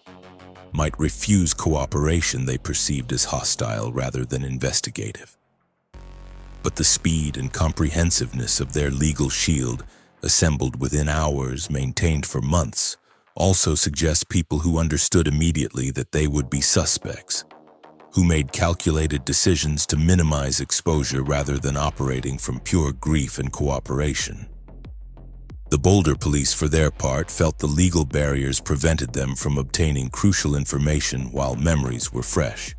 might refuse cooperation they perceived as hostile rather than investigative. But the speed and comprehensiveness of their legal shield, assembled within hours, maintained for months, also suggests people who understood immediately that they would be suspects, who made calculated decisions to minimize exposure rather than operating from pure grief and cooperation. The Boulder police, for their part, felt the legal barriers prevented them from obtaining crucial information while memories were fresh.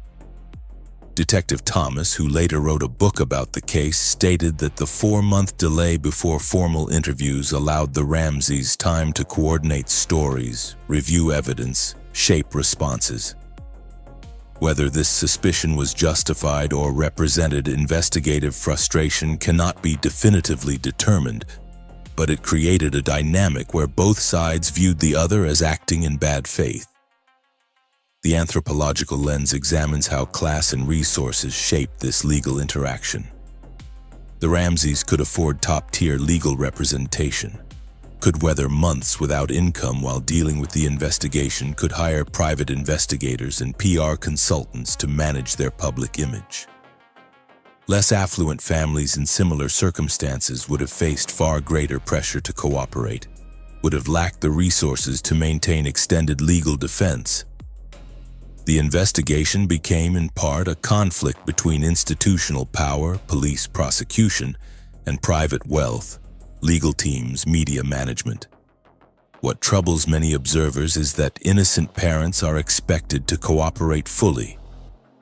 Detective Thomas, who later wrote a book about the case, stated that the 4-month delay before formal interviews allowed the Ramseys time to coordinate stories, review evidence, shape responses. Whether this suspicion was justified or represented investigative frustration cannot be definitively determined, but it created a dynamic where both sides viewed the other as acting in bad faith. The anthropological lens examines how class and resources shaped this legal interaction. The Ramseys could afford top-tier legal representation, could weather months without income while dealing with the investigation, could hire private investigators and PR consultants to manage their public image. Less affluent families in similar circumstances would have faced far greater pressure to cooperate, would have lacked the resources to maintain extended legal defense. The investigation became in part a conflict between institutional power, police prosecution, and private wealth, legal teams, media management. What troubles many observers is that innocent parents are expected to cooperate fully,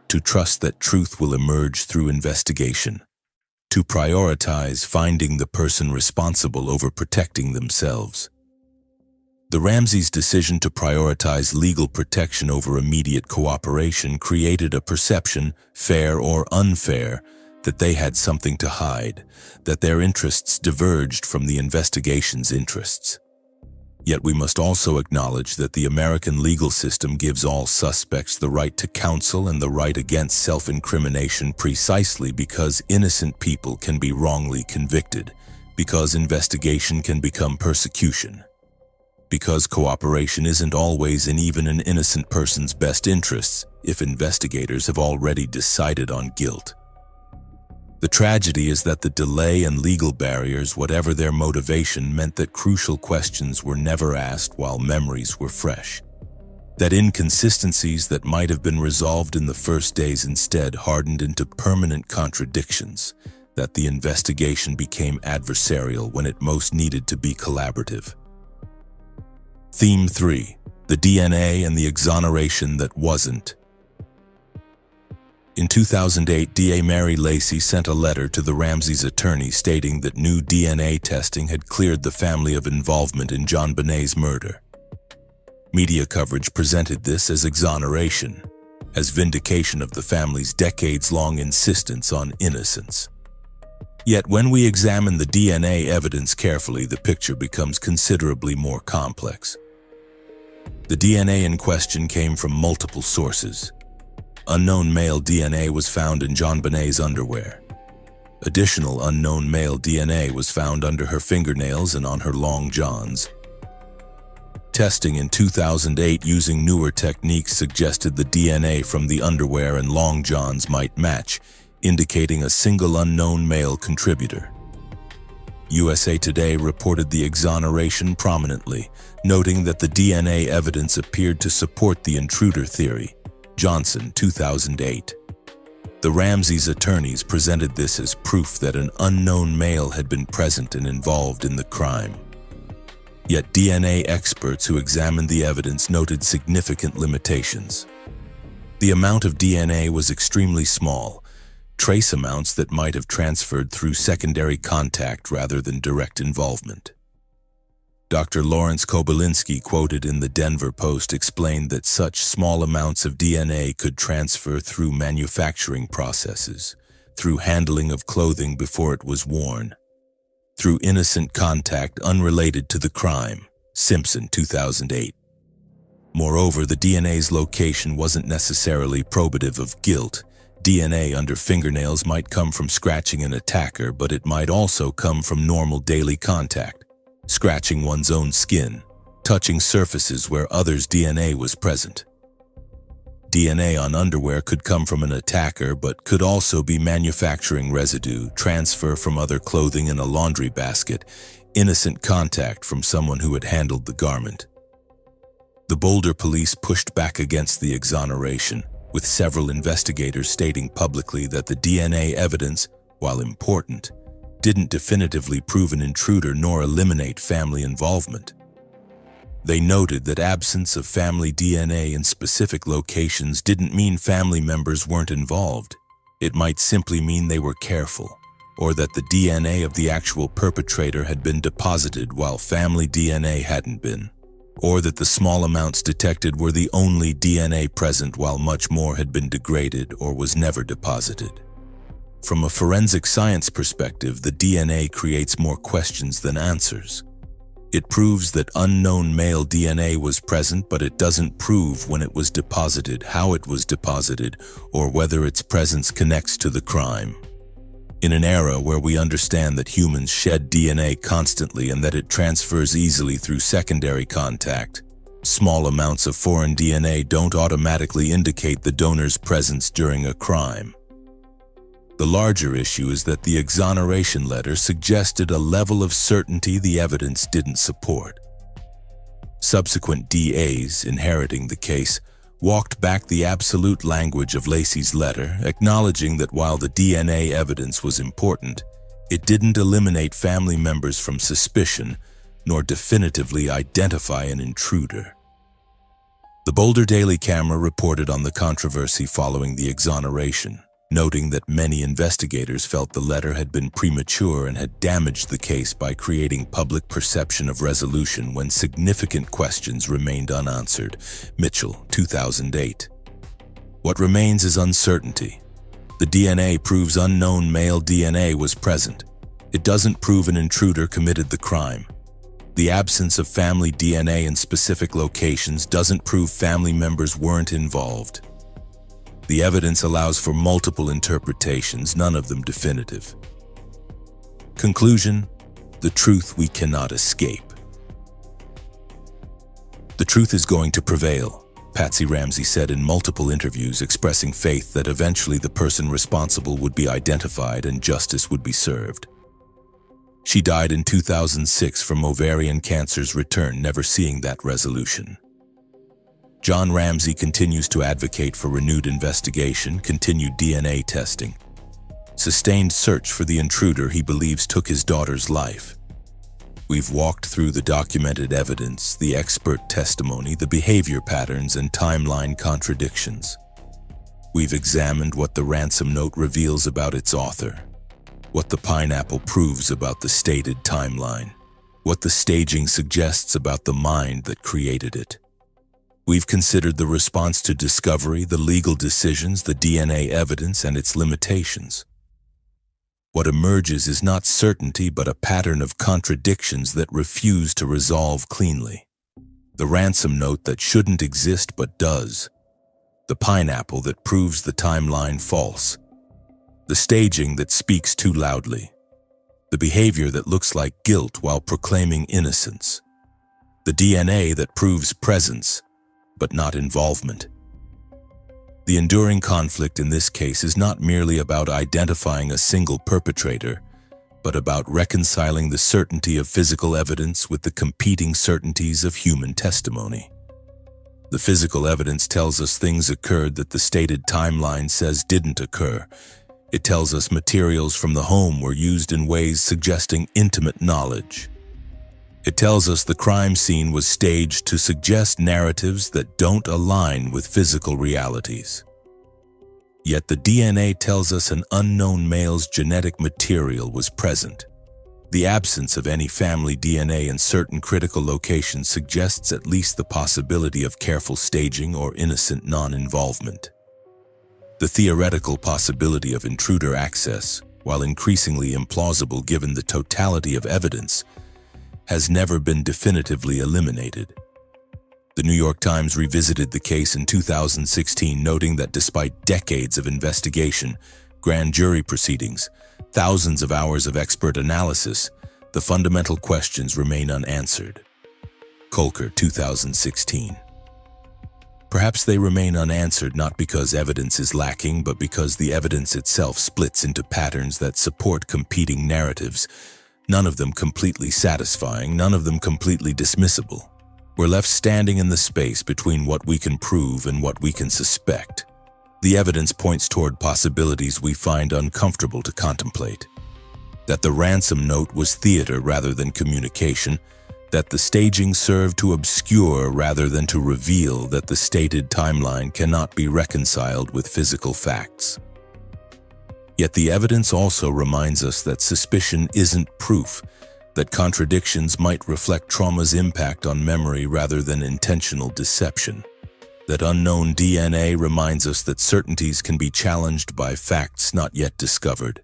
to trust that truth will emerge through investigation, to prioritize finding the person responsible over protecting themselves. The Ramseys' decision to prioritize legal protection over immediate cooperation created a perception, fair or unfair, that they had something to hide, that their interests diverged from the investigation's interests. Yet we must also acknowledge that the American legal system gives all suspects the right to counsel and the right against self-incrimination precisely because innocent people can be wrongly convicted, because investigation can become persecution, because cooperation isn't always in even an innocent person's best interests if investigators have already decided on guilt. The tragedy is that the delay and legal barriers, whatever their motivation, meant that crucial questions were never asked while memories were fresh. That inconsistencies that might have been resolved in the first days instead hardened into permanent contradictions, that the investigation became adversarial when it most needed to be collaborative. Theme 3: The DNA and the exoneration that wasn't. In 2008, DA Mary Lacy sent a letter to the Ramseys' attorney stating that new DNA testing had cleared the family of involvement in JonBenét's murder. Media coverage presented this as exoneration, as vindication of the family's decades-long insistence on innocence. Yet when we examine the DNA evidence carefully, the picture becomes considerably more complex. The DNA in question came from multiple sources. Unknown male DNA was found in JonBenét's underwear. Additional unknown male DNA was found under her fingernails and on her long johns. Testing in 2008 using newer techniques suggested the DNA from the underwear and long johns might match, indicating a single unknown male contributor. USA Today reported the exoneration prominently, noting that the DNA evidence appeared to support the intruder theory. Johnson, 2008. The Ramseys' attorneys presented this as proof that an unknown male had been present and involved in the crime. Yet DNA experts who examined the evidence noted significant limitations. The amount of DNA was extremely small, trace amounts that might have transferred through secondary contact rather than direct involvement. Dr. Lawrence Kobylinski, quoted in the Denver Post, explained that such small amounts of DNA could transfer through manufacturing processes, through handling of clothing before it was worn, through innocent contact unrelated to the crime. Simpson, 2008. Moreover, the DNA's location wasn't necessarily probative of guilt. DNA under fingernails might come from scratching an attacker, but it might also come from normal daily contact. Scratching one's own skin, touching surfaces where others' DNA was present. DNA on underwear could come from an attacker, but could also be manufacturing residue, transfer from other clothing in a laundry basket, innocent contact from someone who had handled the garment. The Boulder police pushed back against the exoneration, with several investigators stating publicly that the DNA evidence, while important, didn't definitively prove an intruder nor eliminate family involvement. They noted that absence of family DNA in specific locations didn't mean family members weren't involved. It might simply mean they were careful, or that the DNA of the actual perpetrator had been deposited while family DNA hadn't been, or that the small amounts detected were the only DNA present while much more had been degraded or was never deposited. From a forensic science perspective, the DNA creates more questions than answers. It proves that unknown male DNA was present, but it doesn't prove when it was deposited, how it was deposited, or whether its presence connects to the crime. In an era where we understand that humans shed DNA constantly and that it transfers easily through secondary contact, small amounts of foreign DNA don't automatically indicate the donor's presence during a crime. The larger issue is that the exoneration letter suggested a level of certainty the evidence didn't support. Subsequent DAs inheriting the case walked back the absolute language of Lacy's letter, acknowledging that while the DNA evidence was important, it didn't eliminate family members from suspicion, nor definitively identify an intruder. The Boulder Daily Camera reported on the controversy following the exoneration, noting that many investigators felt the letter had been premature and had damaged the case by creating public perception of resolution when significant questions remained unanswered. Mitchell, 2008. What remains is uncertainty. The DNA proves unknown male DNA was present. It doesn't prove an intruder committed the crime. The absence of family DNA in specific locations doesn't prove family members weren't involved. The evidence allows for multiple interpretations, none of them definitive. Conclusion: the truth we cannot escape. The truth is going to prevail, Patsy Ramsey said in multiple interviews, expressing faith that eventually the person responsible would be identified and justice would be served. She died in 2006 from ovarian cancer's return, never seeing that resolution. John Ramsey continues to advocate for renewed investigation, continued DNA testing, sustained search for the intruder he believes took his daughter's life. We've walked through the documented evidence, the expert testimony, the behavior patterns, and timeline contradictions. We've examined what the ransom note reveals about its author, what the pineapple proves about the stated timeline, what the staging suggests about the mind that created it. We've considered the response to discovery, the legal decisions, the DNA evidence, and its limitations. What emerges is not certainty, but a pattern of contradictions that refuse to resolve cleanly. The ransom note that shouldn't exist but does. The pineapple that proves the timeline false. The staging that speaks too loudly. The behavior that looks like guilt while proclaiming innocence. The DNA that proves presence, but not involvement. The enduring conflict in this case is not merely about identifying a single perpetrator, but about reconciling the certainty of physical evidence with the competing certainties of human testimony. The physical evidence tells us things occurred that the stated timeline says didn't occur. It tells us materials from the home were used in ways suggesting intimate knowledge. It tells us the crime scene was staged to suggest narratives that don't align with physical realities. Yet the DNA tells us an unknown male's genetic material was present. The absence of any family DNA in certain critical locations suggests at least the possibility of careful staging or innocent non-involvement. The theoretical possibility of intruder access, while increasingly implausible given the totality of evidence, has never been definitively eliminated. The New York Times revisited the case in 2016, noting that despite decades of investigation, grand jury proceedings, thousands of hours of expert analysis, the fundamental questions remain unanswered. Kolker, 2016. Perhaps they remain unanswered not because evidence is lacking, but because the evidence itself splits into patterns that support competing narratives, none of them completely satisfying, none of them completely dismissible. We're left standing in the space between what we can prove and what we can suspect. The evidence points toward possibilities we find uncomfortable to contemplate. That the ransom note was theater rather than communication, that the staging served to obscure rather than to reveal, that the stated timeline cannot be reconciled with physical facts. Yet the evidence also reminds us that suspicion isn't proof, that contradictions might reflect trauma's impact on memory rather than intentional deception, that unknown DNA reminds us that certainties can be challenged by facts not yet discovered.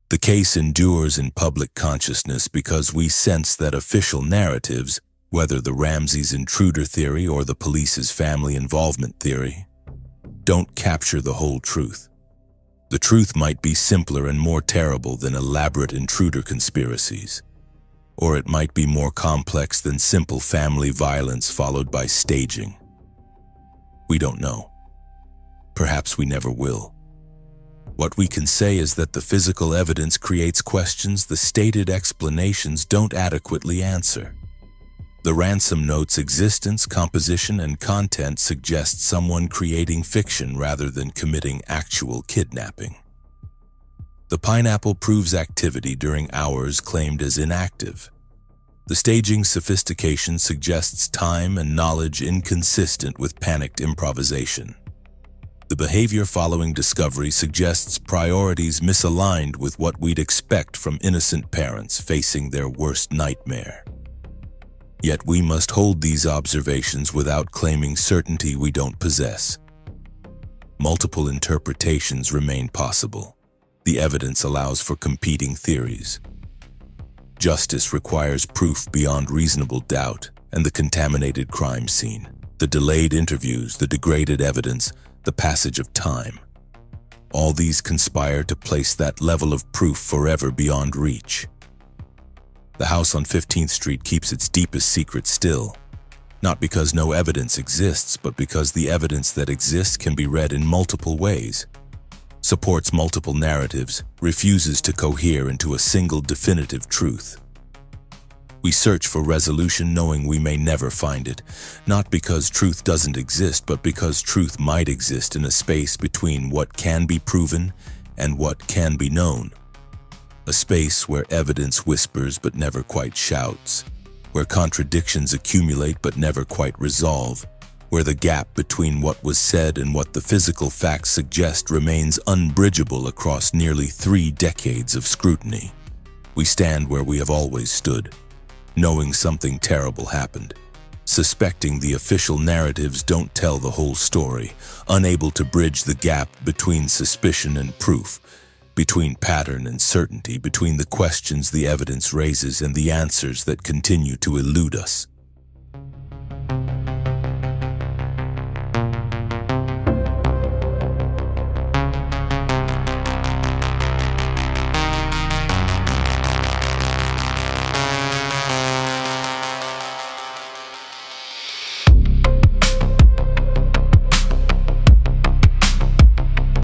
The case endures in public consciousness because we sense that official narratives, whether the Ramsey's intruder theory or the police's family involvement theory, don't capture the whole truth. The truth might be simpler and more terrible than elaborate intruder conspiracies. Or it might be more complex than simple family violence followed by staging. We don't know. Perhaps we never will. What we can say is that the physical evidence creates questions the stated explanations don't adequately answer. The ransom note's existence, composition, and content suggest someone creating fiction rather than committing actual kidnapping. The pineapple proves activity during hours claimed as inactive. The staging sophistication suggests time and knowledge inconsistent with panicked improvisation. The behavior following discovery suggests priorities misaligned with what we'd expect from innocent parents facing their worst nightmare. Yet we must hold these observations without claiming certainty we don't possess. Multiple interpretations remain possible. The evidence allows for competing theories. Justice requires proof beyond reasonable doubt, and the contaminated crime scene, the delayed interviews, the degraded evidence, the passage of time. All these conspire to place that level of proof forever beyond reach. The house on 15th Street keeps its deepest secret still, not because no evidence exists, but because the evidence that exists can be read in multiple ways, supports multiple narratives, refuses to cohere into a single definitive truth. We search for resolution knowing we may never find it, not because truth doesn't exist, but because truth might exist in a space between what can be proven and what can be known. A space where evidence whispers but never quite shouts, where contradictions accumulate but never quite resolve, where the gap between what was said and what the physical facts suggest remains unbridgeable across nearly 3 decades of scrutiny. We stand where we have always stood, knowing something terrible happened, suspecting the official narratives don't tell the whole story, unable to bridge the gap between suspicion and proof, between pattern and certainty, between the questions the evidence raises and the answers that continue to elude us.